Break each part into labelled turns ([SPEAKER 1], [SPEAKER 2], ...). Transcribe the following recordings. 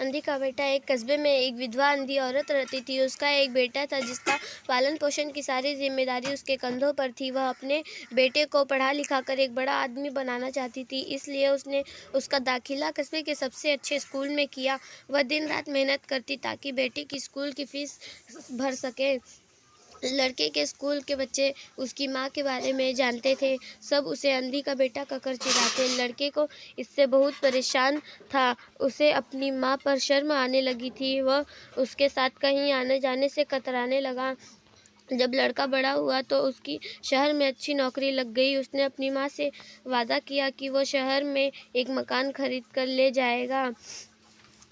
[SPEAKER 1] अंधी का बेटा। एक कस्बे में एक विधवा अंधी औरत रहती थी। उसका एक बेटा था जिसका पालन पोषण की सारी जिम्मेदारी उसके कंधों पर थी। वह अपने बेटे को पढ़ा लिखा कर एक बड़ा आदमी बनाना चाहती थी, इसलिए उसने उसका दाखिला कस्बे के सबसे अच्छे स्कूल में किया। वह दिन रात मेहनत करती ताकि बेटे की स्कूल की फीस भर सके। लड़के के स्कूल के बच्चे उसकी माँ के बारे में जानते थे। सब उसे अंधी का बेटा कहकर चिढ़ाते। लड़के को इससे बहुत परेशान था। उसे अपनी माँ पर शर्म आने लगी थी। वह उसके साथ कहीं आने जाने से कतराने लगा। जब लड़का बड़ा हुआ तो उसकी शहर में अच्छी नौकरी लग गई। उसने अपनी माँ से वादा किया कि वो शहर में एक मकान खरीद कर ले जाएगा,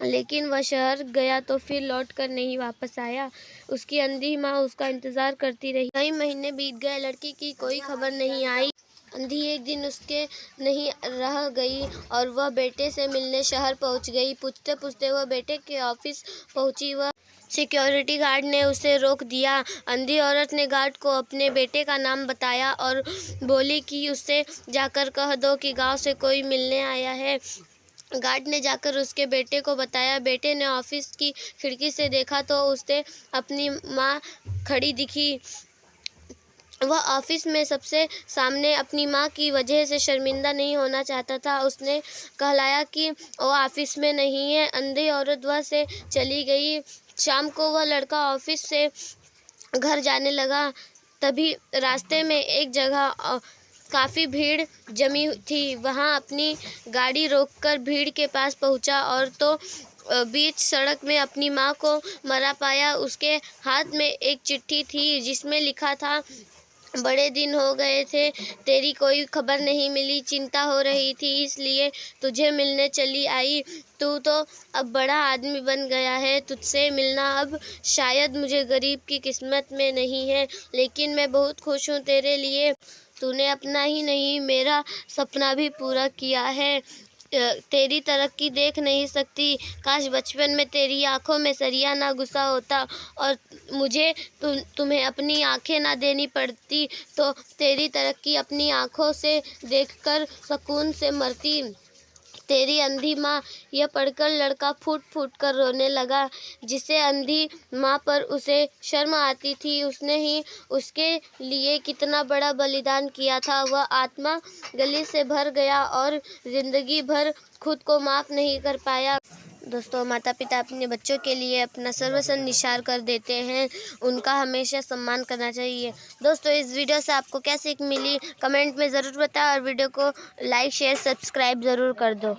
[SPEAKER 1] लेकिन वह शहर गया तो फिर लौट कर नहीं वापस आया। उसकी अंधी माँ उसका इंतज़ार करती रही। कई महीने बीत गए, लड़की की कोई खबर नहीं आई। अंधी एक दिन उसके नहीं रह गई और वह बेटे से मिलने शहर पहुंच गई। पूछते पूछते वह बेटे के ऑफिस पहुंची। वह सिक्योरिटी गार्ड ने उसे रोक दिया। अंधी औरत ने गार्ड को अपने बेटे का नाम बताया और बोली कि उससे जाकर कह दो कि गांव से कोई मिलने आया है। गार्ड ने जाकर उसके बेटे को बताया। बेटे ने ऑफिस की खिड़की से देखा तो उसे अपनी माँ खड़ी दिखी। वह ऑफिस में सबसे सामने अपनी माँ की वजह से शर्मिंदा नहीं होना चाहता था। उसने कहलाया कि वो ऑफिस में नहीं है। अंधी औरत वह से चली गई। शाम को वह लड़का ऑफिस से घर जाने लगा। तभी रास्ते में एक जगह काफ़ी भीड़ जमी थी। वहाँ अपनी गाड़ी रोककर भीड़ के पास पहुँचा और तो बीच सड़क में अपनी माँ को मरा पाया। उसके हाथ में एक चिट्ठी थी जिसमें लिखा था, बड़े दिन हो गए थे, तेरी कोई खबर नहीं मिली। चिंता हो रही थी इसलिए तुझे मिलने चली आई। तू तो अब बड़ा आदमी बन गया है, तुझसे मिलना अब शायद मुझे गरीब की किस्मत में नहीं है, लेकिन मैं बहुत खुश हूँ तेरे लिए। तूने अपना ही नहीं मेरा सपना भी पूरा किया है। तेरी तरक्की देख नहीं सकती। काश बचपन में तेरी आंखों में सरिया ना घुसा होता और मुझे तुम्हें अपनी आंखें ना देनी पड़ती तो तेरी तरक्की अपनी आंखों से देखकर सुकून से मरती। तेरी अंधी माँ। यह पढ़कर लड़का फूट फूट कर रोने लगा। जिसे अंधी माँ पर उसे शर्म आती थी, उसने ही उसके लिए कितना बड़ा बलिदान किया था। वह आत्मा गली से भर गया और जिंदगी भर खुद को माफ़ नहीं कर पाया। दोस्तों, माता पिता अपने बच्चों के लिए अपना सर्वस्व निछावर कर देते हैं। उनका हमेशा सम्मान करना चाहिए। दोस्तों, इस वीडियो से आपको क्या सीख मिली कमेंट में ज़रूर बताएं और वीडियो को लाइक शेयर सब्सक्राइब ज़रूर कर दो।